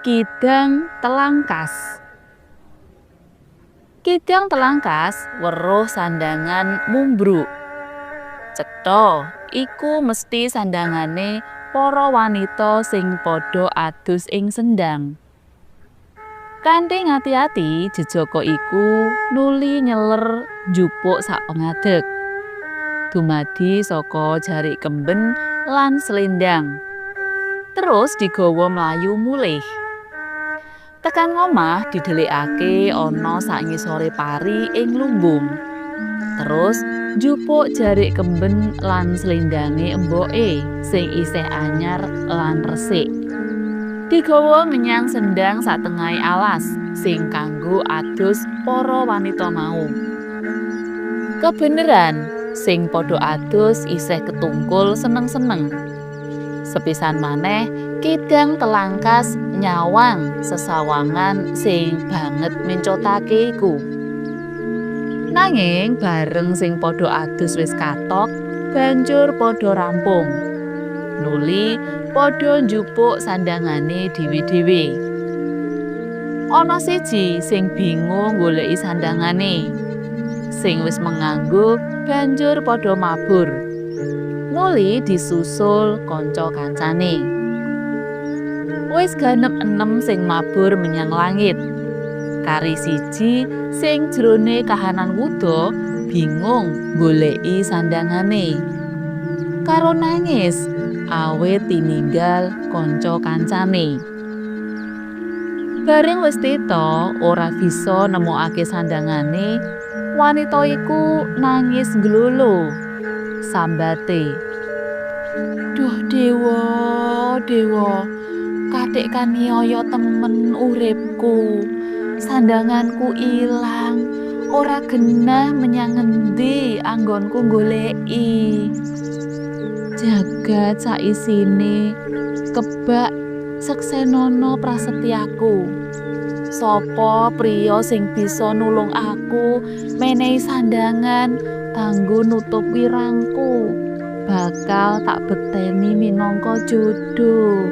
Kidang Telangkas. Kidang telangkas weruh sandangan mumbruk. Cetha iku mesti sandangane para wanita sing padha adus ing sendang. Kanthi ngati-ati jejaka iku nuli nyeler njupuk sak pengadeg. Dumadi saka jarik kemben lan selendang. Terus digawa mlayu mulih. Tekan ngomah didelikake ana sak ngisore pari ing lumbung. Terus njupuk jarik kemben lan slendange emboke sing isih anyar lan resik. Digawa menyang sendang satengahe alas sing kanggo adus para wanita mau. Kebeneran sing padha adus isih ketungkul seneng-seneng. Sepisan maneh kidang telangkas nyawang sesawangan sing banget mencotake iku. Nanging bareng sing padha adus wis katok, banjur padha rampung. Nuli padha njupuk sandangane dhewe-dhewe. Ana siji sing bingung goleki sandangane. Sing wis menganggo banjur padha mabur. Nuli disusul kanca kancane. Wis ganep 6 sing mabur menyang langit. Kari siji sing jrone kahanan wuda bingung goleki sandangane. Karo nangis awit tininggal kanca kancane. Bareng wis teta ora bisa nemokake sandangane, wanita iku nangis nglolo. Sambate, "Duh dewa, dewa, katik kaniaya temen uripku. Sandanganku ilang, ora genah menyang ngendi anggonku goleki. Jagat sak isine kebak seksenono prasetyaku. Sapa priya sing bisa nulung aku menehi sandangan kanggo nutup wirangku, bakal tak bekteni minangka jodoh.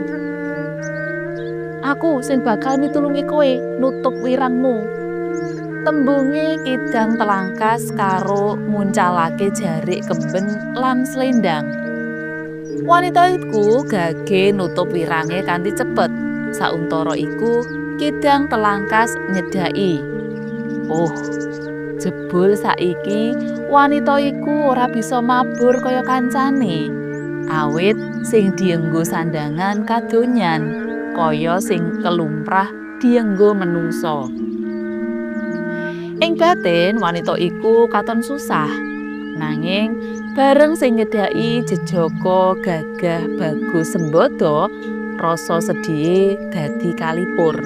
Aku sing bakal mitulungi kowe nutup wirangmu." Tembunge kidang telangkas karo muncalake jarik kemben lan selendang. Wanita iku gage nutup wirange kanthi cepet. Sauntara iku kidang telangkas nyedhaki. "Oh, jebul saiki wanita iku ora bisa mabur kaya kancane. Awit sing dienggo sandangan kadonyan, kaya sing kelumprah dienggo menungsa." Ing batin wanita iku katon susah. Nanging bareng sing nyedhaki jejaka gagah bagus sembada, rasa sedhihe dadi kalipur.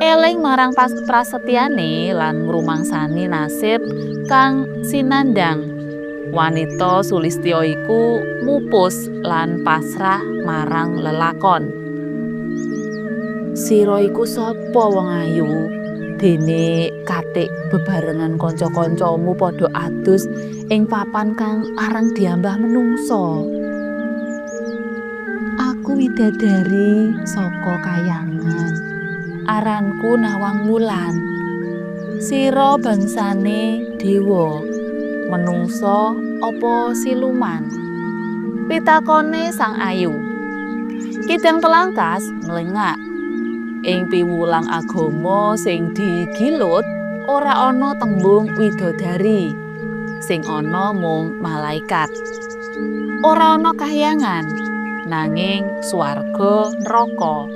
Eling marang prasetyane lan ngrumangsani nasib kang sinandang, wanita Sulistya iku mupus lan pasrah marang lelakon. "Sira iku sapa wong ayu? Dene katik bebarengan kanca-kancamu padha adus ing papan kang arang diambah menungsa." "Aku widadari saka kayangan. Aranku Nawang Wulan. Sira bangsane dewa, menungsa apa siluman?" pitakone sang ayu. Kidang telangkas nglengak. Ing piwulang agama sing digilut ora ana tembung widodari, sing ana mung malaikat. Ora ana kahyangan, nanging swarga neraka.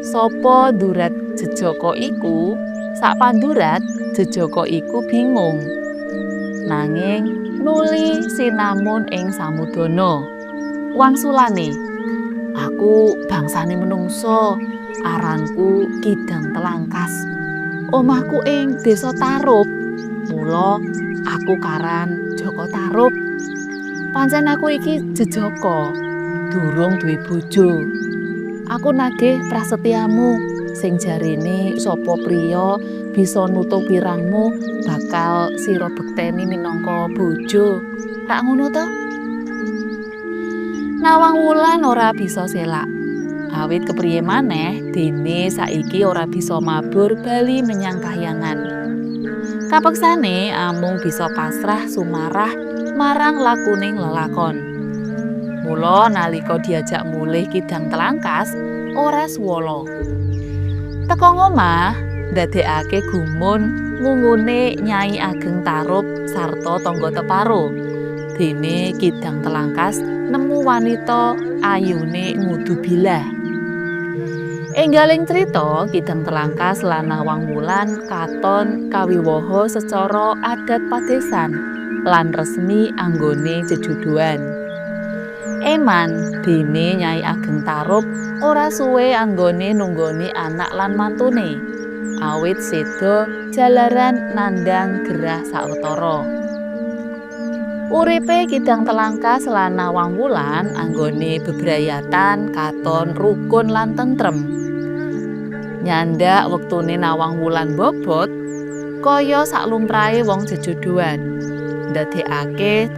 Sapa ndurat jejaka iku? Sak pandurat jejaka iku bingung. Nanging nuli sinamun ing samudana. Wangsulane, "Aku bangsane menungsa. Aranku Kidang Telangkas. Omahku ing Desa Tarup. Mula aku karan Jaka Tarup. Pancen aku iki jejaka, durung duwe bojo. Aku nagih prasetyamu sing jarine sapa priya bisa nutup wirangmu bakal sira bekteni minangka bojo. Tak ngono to?" Nawang Wulan ora bisa selak. Awit kepriye maneh dene saiki ora bisa mabur bali menyang kahyangan. Kapeksane amung bisa pasrah sumarah marang lakuning lelakon. Mula nalika diajak mulih kidang telangkas ora swala. Teka ngomah ndadekake gumun ngungune Nyai Ageng Tarup sarta tangga teparo. Dene kidang telangkas nemu wanita ayune ngudu bilah. Enggaling crita kidang telangkas lan Nawang Wulan katon kawiwaha secara adat padesan lan resmi anggone jejuduan. Eman dene Nyai Ageng Tarup ora suwe anggone nunggoni anak lan mantune. Awit seda jalaran nandhang gerah sawetara. Uripe kidang telangkas lan Nawang Wulan anggone bebrayatan katon rukun lan tentrem. Nyandak wektune Nawang Wulan bobot kaya saklumprahe wong jejodohan. Ndadekake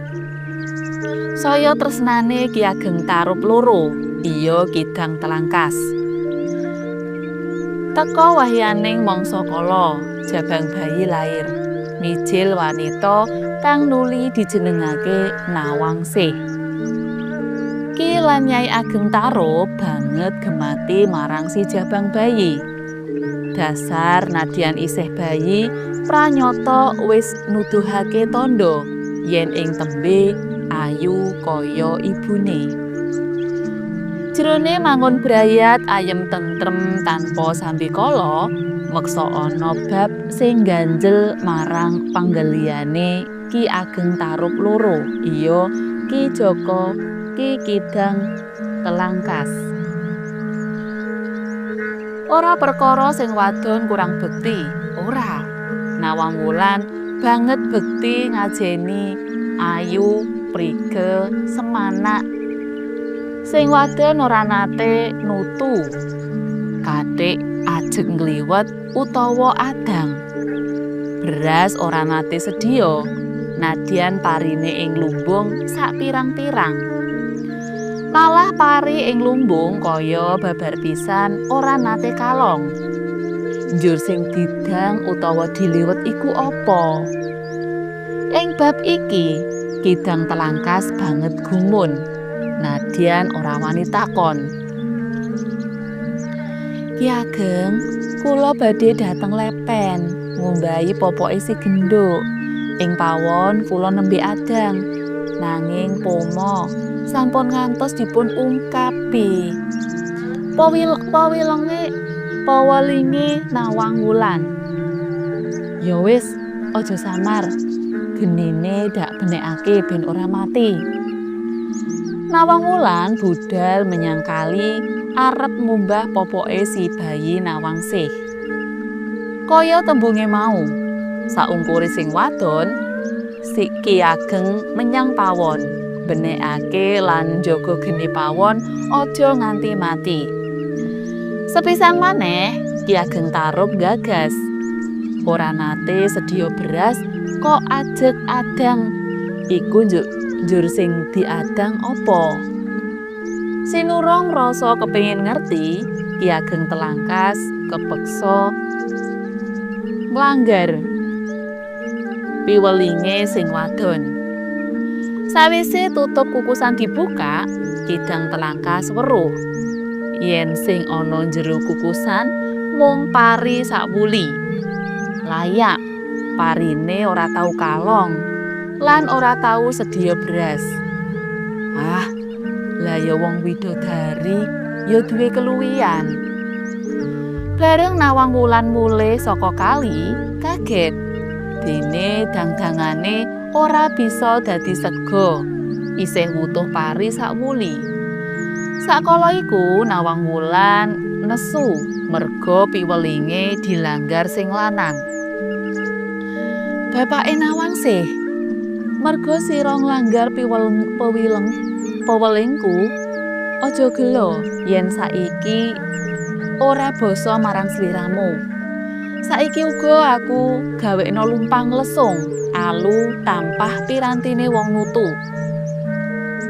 saya tresnane Ki Ageng Tarup loro, iya kidang telangkas. Teka wahyaning mangsa kala, jabang bayi lair. Mijil wanita kang nuli dijenengake Nawangsih. Ki lan Nyai Ageng Tarup banget gemati marang si jabang bayi. Dasar nadyan isih bayi pranyata wis nuduhake tandha yen ing tembe ayu kaya ibune. Jerone mangun brayat ayem tentrem tanpa sambikala meksa ana bab sing ganjel marang panggeliane Ki Ageng Tarup loro, iya Ki Joko Ki Kidang Telangkas. Ora perkara sing wadon kurang bekti, ora. Nawang Wulan banget bekti ngajeni ayu, prigel, semanak. Sing wadon ora nate nutu, kathik ajeg ngliwet utawa adang. Beras ora nate sedya, nadyan parine ing lumbung sak pirang-pirang. Malah pari ing lumbung kaya babar pisan ora nate kalong. Njur sing didang utawa diliwet iku apa? Ing bab iki kidang telangkas banget gumun. Nadyan ora wani takon. Ki Ageng, kula badhe dhateng Lepen ngumbahi popoke si genduk. Ing pawon kula nembe adang, nanging pomo sampun ngantos dipun ungkapi. Pawelinge Nawang Wulan. Ya wis, aja samar. Genine dak benekake ben ora mati. Nawang Wulan budal menyang kali arep ngumbah popoke si bayi Nawangsih. Kaya tembunge mau, saungkure sing wadon, si Ki Ageng menyang pawon. Benekake lan jaga geni pawon aja nganti mati. Sepisan maneh Ki Ageng Tarup gagas. Ora nate sedya beras kok ajeg adang. Iku njur sing diadang apa? Sinurung rasa kepengin ngerti, Ki Ageng Telangkas kepeksa nglanggar piwelinge sing wadon. Sawise tutup kukusan dibuka, kidang telangkas weruh yen sing ana jero kukusan mung pari sakwuli. Layak, parine ora tau kalong lan ora tau sedya beras. Ah, lah ya wong widodari ya duwe keluwihan. Bareng Nawang Wulan mulih saka kali, kaget. Dene dang-dangane ora bisa dadi sega, isih wutuh pari sakwuli. Sakala iku Nawang Wulan nesu merga piwelinge dilanggar sing lanang. Bapake Nawangsih, merga sira nglanggar pewelingku, aja gelo yen saiki ora basa marang sliramu. Saiki uga aku gawekno lumpang lesung, alu tampah pirantine wong nutu.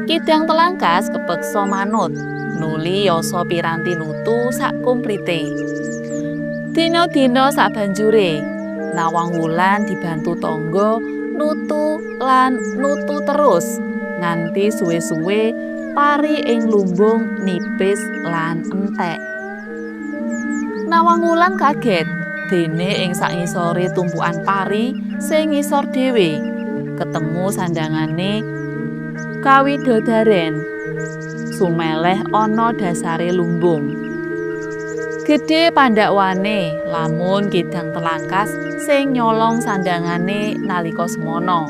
Kidang Telangkas kepeksa manut, nuli yasa piranti nutu sak komplite. Dina-dina sabanjure Nawang Wulan dibantu tangga nutu terus nganti suwe-suwe pari ing lumbung nipis lan entek. Nawang Wulan kaget dene ing sakngisore tumpukan pari sing ngisor dhewe ketemu sandangane Kawidodaren sumeleh ana dasare lumbung. Gedhe pandakwane lamun Kidang Telangkas sing nyolong sandangane nalika semana.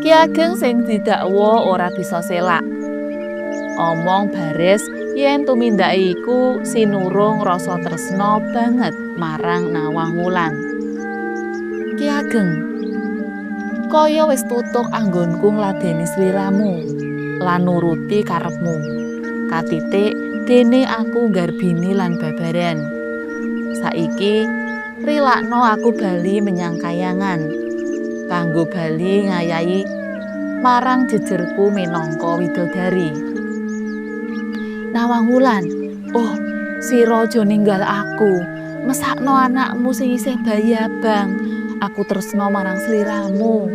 Ki Ageng sing didakwa ora bisa selak. Omong baris yen tumindake iku sinurung rasa tresna banget marang Nawang Wulan. Ki Ageng, kaya wis tutuk anggonku ngladeni sliramu lan nuruti karepmu. Katitik dene aku nggarbini lan babaran. Saiki rilakno aku bali menyang Kahyangan kanggo bali ngayahi marang jejerku minangka widodari. Nawang Wulan, oh sira aja ninggal aku. Mesakno anakmu sing isih bayi abang. Aku tresna marang sliramu.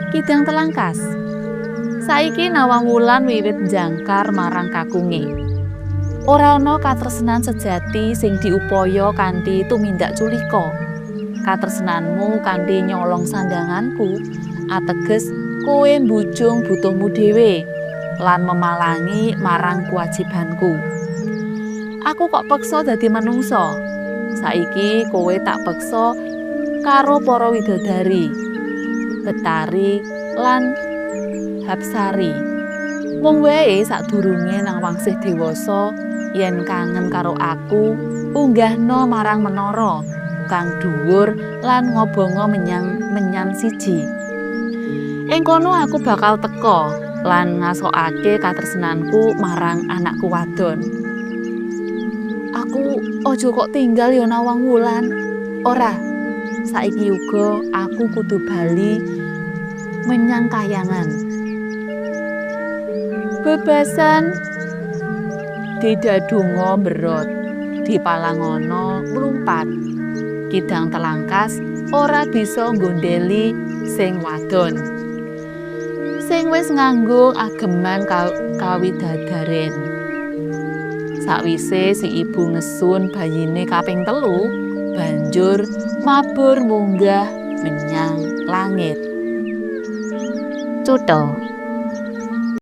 Kidang Telangkas. Saiki Nawang Wulan wiwit njangkar marang kakunge. Ora ana katresnan sejati sing diupaya kanthi tumindak culika. Katresnanmu kanthi nyolong sandanganku ateges kowe mbujung butuhmu dhewe lan memalangi marang kewajibanku. Aku kok peksa dadi manungsa. Saiki kowe tak peksa karo para widodari, Betari lan Hapsari. Mung wae sadurunge nang wangsih dewasa yen kangen karo aku, unggahno marang menara kang dhuwur lan ngobongo menyan siji. Ing kono aku bakal teka lan ngasokake katresnanku marang anakku wadon. Aku ojo kok tinggal ya Nawang Wulan. Ora, saiki uga aku kudu bali menyang Kahyangan. Bebasan didadungo berot, dipalangono mlumpat. Kidang Telangkas ora bisa nggondeli sing wadon. Sing wis nganggo ageman Kawidodaren. Sakwise si ibu ngesun bayine kaping 3, banjur mabur munggah menyang langit. Cutha.